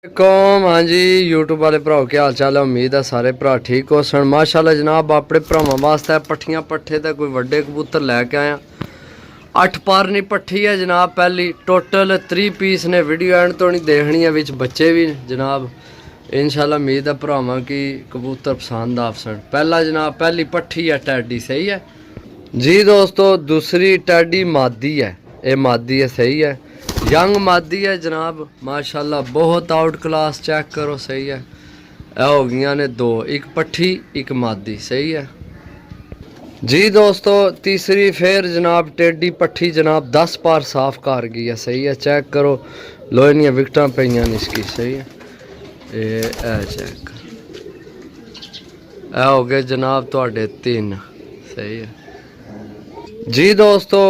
वालेकुम। हाँ जी यूट्यूब वाले भराओ क्या हाल चाल है। उम्मीद है सारे भरा ठीक हो सन। माशाल्लाह जनाब अपने भरावां वास्ते पट्ठियां पट्ठे ते कोई वड्डे कबूतर लैके आया। 8 पारनी पट्ठी है जनाब। पहली टोटल 3 पीस ने। वीडियो एंड तो नहीं देखनी है, विच बच्चे भी जनाब। इंशाल्लाह उम्मीद है भरावां की कबूतर पसंद आप सन। पहला जनाब पहली पट्ठी है टैडी, सही है जी दोस्तों। दूसरी टैडी मादी है, ये मादी है, सही है। यंग मादी है जनाब, माशाल्लाह बहुत आउट क्लास। चेक करो, सही है। यह हो गई ने 2, एक पट्ठी एक मादी, सही है जी दोस्तों। तीसरी फिर जनाब टेडी पट्ठी जनाब 10 पार साफ कर गई है, सही है। चेक करो लोहे दियां विकटां पईयां ने इसकी, सही है। ये चेक ए हो गए जनाब तुहाडे 3, सही है जी दोस्तों।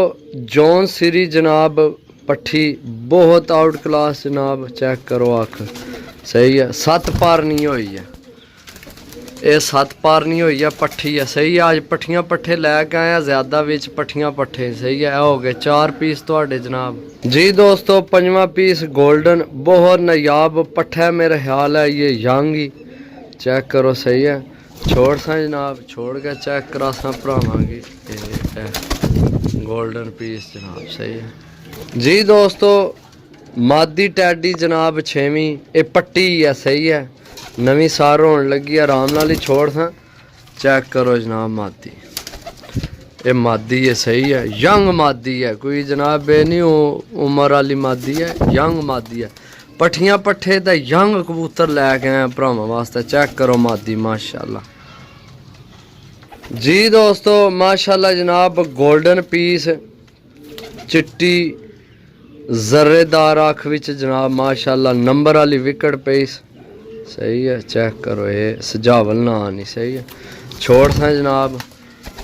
जॉन सीरी जनाब पट्ठी बहुत आउट क्लास जनाब। चेक करो अख, सही है। 7 पार नहीं हुई है, ये 7 पार नहीं हुई है पट्ठी है, सही है। आज पट्ठियां पट्ठे लैके आए ज्यादा विच पट्ठियां पट्ठे, सही है। हो गए 4 पीस तुहाडे जनाब जी दोस्तों। 5वां पीस गोल्डन बहुत नायाब पट्ठा है, मेरा ख्याल है ये यंग ही। चेक करो, सही है। छोड़ सा जनाब, छोड़ के चेक करा सा भरावांगी। गोल्डन पीस जनाब, सही है जी दोस्तों। मादी टैडी जनाब 6वीं, ये पट्टी है, सही है। नवी सार होने लगी, आराम नाल ही छोड़ सा। चेक करो जनाब मादी, ये मादी है, सही है। यंग मादी है, कोई जनाब ये नहीं उम्र वाली मादी है, यंग मादी है। पट्ठियां पट्ठे ते यंग कबूतर लैके आए भरावां वास्ते। चेक करो मादी, माशाल्लाह जी दोस्तों। माशाल्लाह जनाब गोल्डन पीस, चिट्टी जर्रेदार अख विच जनाब, माशाल्लाह नंबर वाली विकेट पीस, सही है। चेक करो ये सजावल ना नहीं, सही है। छोड़ सा जनाब,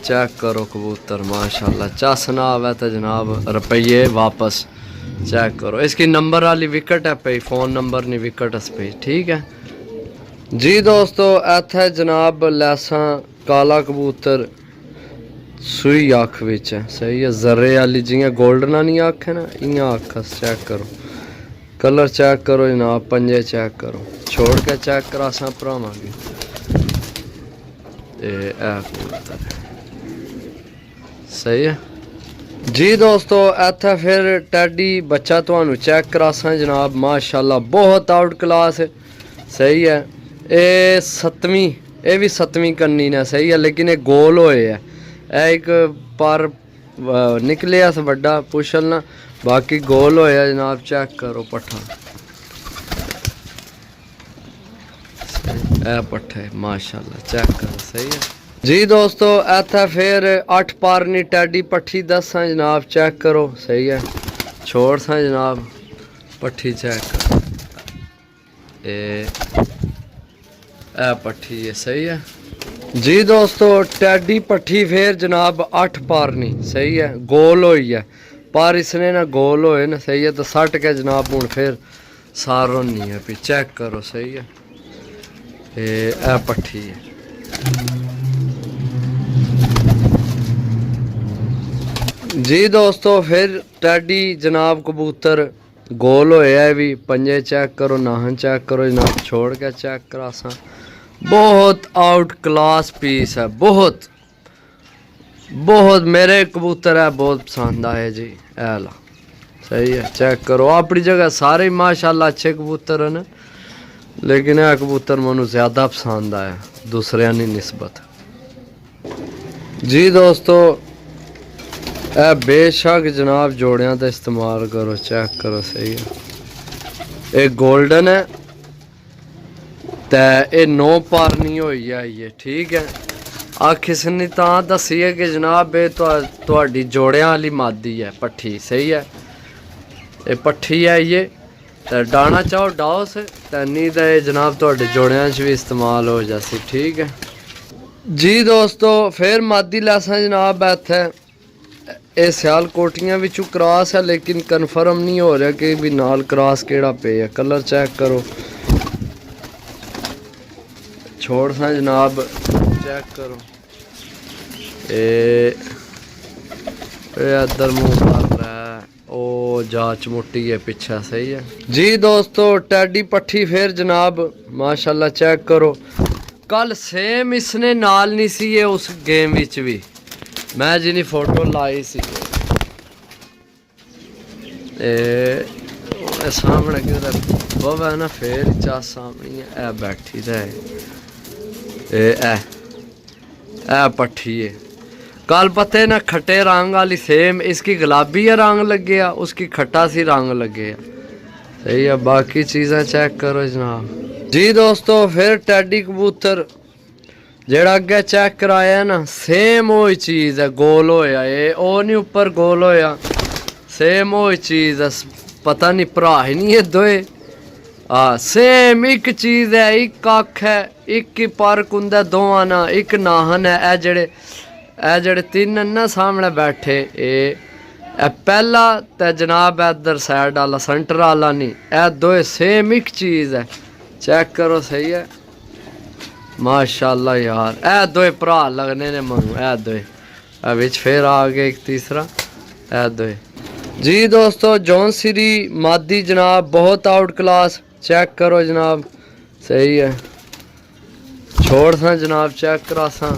चेक करो कबूतर माशाल्लाह। चस ना आवे तो जनाब रुपये वापस। चेक करो इसकी नंबर वाली विकेट है पई, फोन नंबर नहीं विकेट पई, ठीक है जी दोस्तों। इत्थे जनाब लैसा काला कबूतर सुई अख विच है, सही है। जर्रे वाली जियां गोल्डन नहीं अख है ना, इयां अख। चेक करो कलर, चेक करो जनाब, पंजे चेक करो। छोड़ के चेक करा सा भरावांगे। कबूतर सही है जी दोस्तों। इत्थे फिर टैडी बच्चा तुहानू चेक करा सा जनाब, माशाल्लाह बहुत आउट क्लास, सही है। ये 7वीं, ये भी 7वीं करनी ने, सही है। लेकिन ये गोल होए है, एक पर निकले अस बड़ा पुछल ना, बाकी गोल होया जनाब। चेक करो पट्ठा, ए पट्ठे माशाल्लाह। चेक करो, सही है जी दोस्तों। इत्थे फिर 8 पारनी टैडी पट्ठी 10 जनाब। चेक करो, सही है। छोड़ सा जनाब पट्ठी, चेक करो ए पट्ठी है, सही है जी दोस्तों। टैडी पट्ठी फिर जनाब 8 पारनी, सही है। गोल होई है पर इसने ना गोल होए ना, सही है। तो सट के जनाब हूँ फिर सार नहीं है, चेक करो, सही है। ए पट्ठी है जी दोस्तों। फिर टैडी जनाब कबूतर गोल होया है भी, पंजे चेक करो, नाहन चेक करो जनाब। छोड़ के चेक करा सा, बहुत आउट क्लास पीस है, बहुत बहुत मेरे कबूतर है बहुत पसंद आए जी। ऐला सही है, चेक करो। अपनी जगह सारे माशाल्लाह अच्छे कबूतर हैं, लेकिन यह कबूतर मैनू ज़्यादा पसंद आया दूसरिया की निस्बत जी दोस्तों। ए बेशक जनाब जोड़ियां का इस्तेमाल करो। चेक करो, सही है। ये गोल्डन है ते ये 9 पार नहीं हुई है ये, ठीक है। आख इसने तां दसी है कि जनाब ये तुहाडी जोड़ियां वाली मादी है पट्ठी, सही है। ये पट्ठी है ये, ते डाना चाहो डाओ से, ते नहीं तो जनाब तुहाडे जोड़ियां च भी इस्तेमाल हो जासी, ठीक है जी दोस्तों। फिर मादी लैसा जनाब इत्थे ये सियालकोटियां विचों क्रॉस है, लेकिन कन्फर्म नहीं हो रहा कि भी नाल क्रॉस केड़ा पे है। कलर चेक करो। छोड़ सा जनाब, चेक करो। इधर मुँह कबूतर है। ओ जाच मोटी है पीछे, सही है जी दोस्तों। टैडी पट्ठी फिर जनाब माशाल्लाह चेक करो। कल सेम इसने नाल नहीं सी ये उस गेम विच भी मैं जिनी फोटो लाई सी सामने किधर बब है ना फिर चा सामने है बैठी है ए पट्ठी है। कल पते ना खट्टे रंग वाली सेम इसकी गुलाबी है रंग लगे गया, उसकी खट्टा सी रंग लगे गया, सही है। बाकी चीज़ें चेक करो जनाब जी दोस्तों। फिर टैडी कबूतर जेड़ा अगे चेक कराया ना सेम वही चीज़ है, गोल होया ये ओ नहीं ऊपर गोल होया, सेम वही चीज़ है। पता नहीं भरा ही नहीं है दोए सेम एक चीज़ है, एक अख है, एक ही फर्क हुंदा दोवां ना, एक नाहन है। ए जेड़े तीन ना सामने बैठे ए पहला ते जनाब इधर साइड वाला सेंटर वाला नहीं, ए दोए सेम एक चीज़ है। चेक करो सही है माशाल्लाह यार। ए दोए भरा लगने ने मनु, ए दोए विच फिर आ गए एक तीसरा, ए दोए जी दोस्तों। जॉन सीरी मादी जनाब बहुत आउट क्लास, चेक करो जनाब सही है। छोड़ सा जनाब चेक करा सा,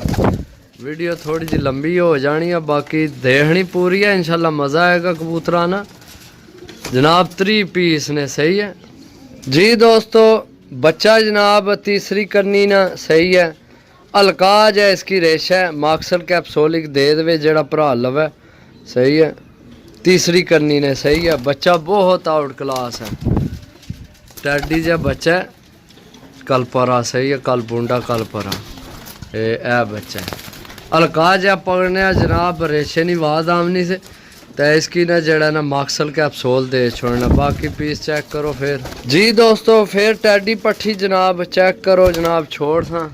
वीडियो थोड़ी जी लंबी हो जानी है, बाकी देखनी पूरी है इंशाल्लाह मज़ा आएगा कबूतरा ना जनाब। 3 पीस ने, सही है जी दोस्तों। बच्चा जनाब तीसरी करनी ना, सही है। अलकाज है इसकी रेशा है, माक्सल कैप्सोलिक दे दे जेड़ा भरा लवे, सही है। तीसरी करनी ने, सही है। बच्चा बहुत आउट क्लास है, टैडी जा बच्चा है। कल परा, सही है। कल बूंडा कल परा ए बच्चा है। अलकाज है पकड़ने जनाब रेशे नहीं वाद आमनी से, तो इसकी ना जड़ा ना माक्सल कैप्सूल दे छोड़ना। बाकी पीस चेक करो फिर जी दोस्तों। फिर टैडी पट्ठी जनाब चेक करो जनाब, छोड़ था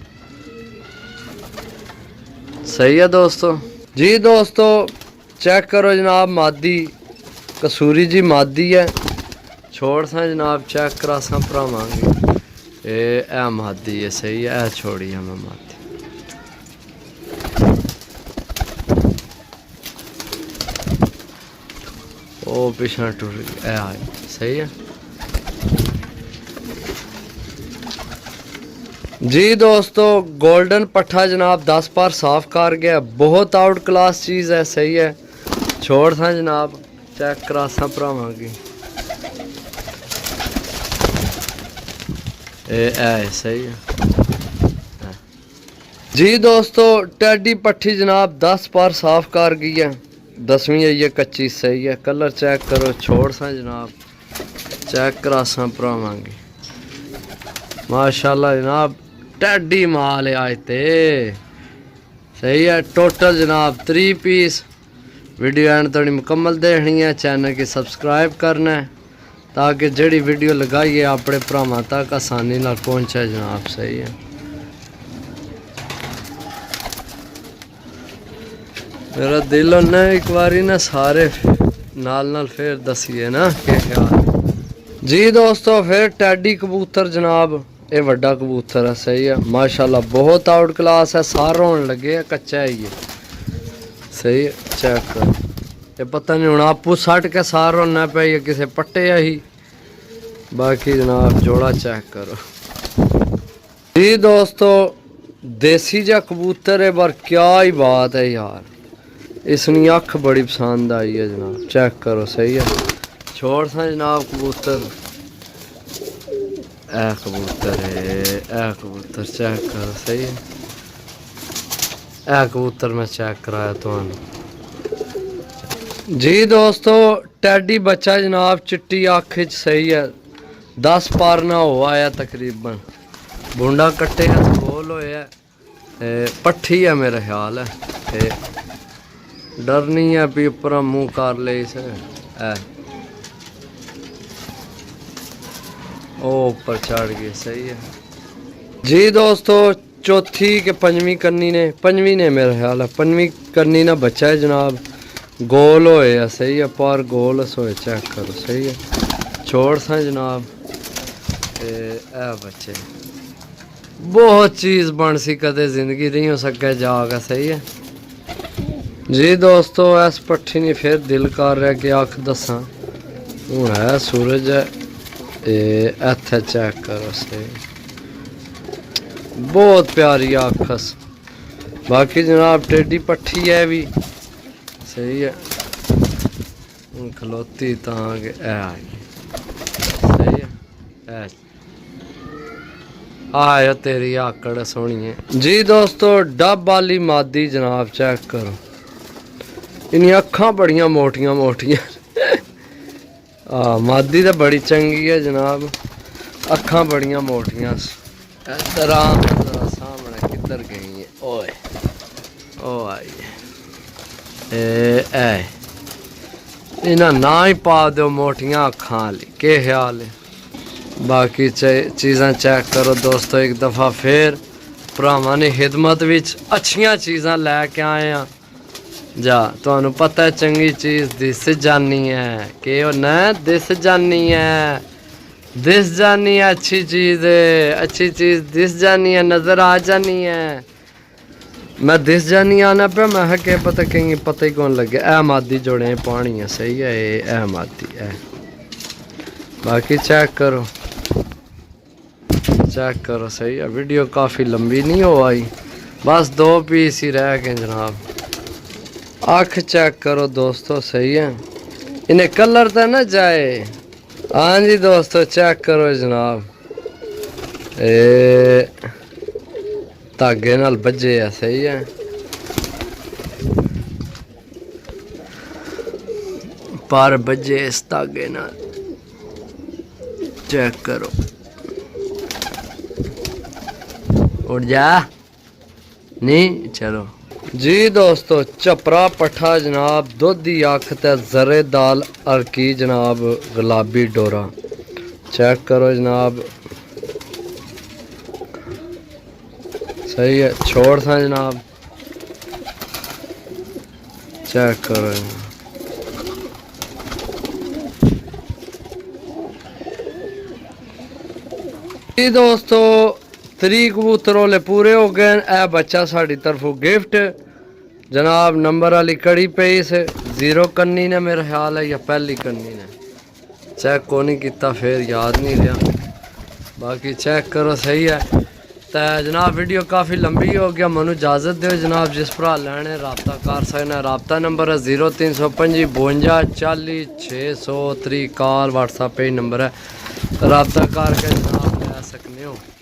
सही है दोस्तों जी दोस्तों। चेक करो जनाब मादी कसूरी जी मादी है, छोड़ सा जनाब चेक करा सा भरावांगे ए मादी है, सही है। ए छोड़ी है मैं मादी ओ पिछड़ा टूट गया, सही है जी दोस्तों। गोल्डन पट्ठा जनाब 10 बार साफ कर गया, बहुत आउट क्लास चीज़ है, सही है। छोड़ था जनाब चेक करा सा भरावांगी सही है जी दोस्तों। टैडी पट्ठी जनाब 10 बार साफ कर गई है, 10वीं है ये कच्ची, सही है। कलर चेक करो, छोड़ सा जनाब चेक करा सा भरावांगी माशाल्लाह जनाब। टैडी माल आए थे, सही है। टोटल जनाब 3 पीस। वीडियो एंड थोड़ी मुकम्मल देखनी है, चैनल की सब्सक्राइब करना है ताकि जड़ी वीडियो लगाइए अपने भरावां तक आसानी नाल पहुंचे जनाब, सही है। मेरा दिल होना एक बारी ना सारे नाल फिर दसीए ना क्या ख्याल जी दोस्तों। फिर टैडी कबूतर जनाब ये वड्डा कबूतर है, सही है माशाल्लाह। बहुत आउट क्लास है, सार होने लगे कच्चा है ये, सही है। चेक करो ये पता नहीं हूँ आपू सट के सार होना पे या किसी पट्टे ही। बाकी जनाब जोड़ा चेक करो जी दोस्तों। देसी जा कबूतर है पर क्या ही बात है यार, इसनी अख बड़ी पसंद आई है जनाब, चेक करो सही है। छोड़ सा जनाब कबूतर कबूतर है कबूतर चेक करो सही है। कबूतर मैं चेक कराया तो जी दोस्तों। टैडी बच्चा जनाब चिट्टी अख च, सही है। 10 पार ना हो आया तकरीबन, बूंडा कट्टे गोल होया पट्ठी है मेरा ख्याल है। डर नहीं है भी ऊपर मुँह कर ले इसे ओ ऊपर चढ़ गए, सही है जी दोस्तों। चौथी के पंजवीं ने मेरा ख्याल है, 5वीं करनी ना बच्चा है जनाब। गोल होए सही है, पर गोल सोए चेक करो सही है। छोड़ सा जनाब बच्चे बहुत चीज़ बन सी कदे जिंदगी नहीं हो सके जागा, सही है। जी दोस्तों इस पट्ठी ने फिर दिल कर रहा कि अख दसा हूँ है सूरज है इत्थे चेक करो सही बहुत प्यारी अखस। बाकी जनाब टेढ़ी पट्ठी है भी सही है खलोती तां आई सही है आया तेरी आकड़ सोहनी है जी दोस्तों। डब वाली मादी जनाब चेक करो इन अखा बड़िया मोटिया मोटिया मादी तो बड़ी चंगी है जनाब अखा बड़िया मोटिया इधर सामने किधर गई है ओए ओ आई इन्हें ना ही पा दो मोटिया अखा वाली के ख्याल है। बाकी चीज़ा चेक करो दोस्तों एक दफ़ा फिर भरावां ने खिदमत विच अच्छियां चीज़ां लैके आए हैं जा तुहानू पता है चंगी चीज़ दिस जानी है कि न दिस जानी है अच्छी चीज़ दिस जानी है नज़र आ जानी है। मैं दिस जानी आना पे मैं क्या पता कहीं पता ही कौन लगे ए मादी जोड़े पानी है सही है ए मादी है। बाकी चेक करो सही है वीडियो काफ़ी लंबी नहीं हो आई बस 2 पीस ही रह गए जनाब। आँख चेक करो दोस्तों सही है इन्हें कलर तो ना जाए। हाँ जी दोस्तों चेक करो जनाब धागे नाल बजे है सही है पर बजे इस धागे नाल चेक करो उड़ जा नहीं चलो जी दोस्तों। चपरा पट्ठा जनाब दुधी अख ते जरे दाल अर्की जनाब गुलाबी डोरा चेक करो जनाब सही है छोड़ था जनाब चेक करो जी दोस्तों 3 कबूतर वाले पूरे हो गए ए बच्चा साड़ी तरफों गिफ्ट जनाब नंबर वाली कड़ी पे से 0 कन्नी ने मेरा ख्याल है या पहली कन्नी ने चेक को नहीं किया फिर याद नहीं लिया। बाकी चेक करो सही है तो जनाब वीडियो काफ़ी लंबी हो गया मनु इजाज़त दो जनाब जिस भरा लैने रबता कर सकना रबता नंबर है 0325 52 40 603 कॉल व्हाट्सएप पे नंबर है रबता करके जनाब ले सकते हो।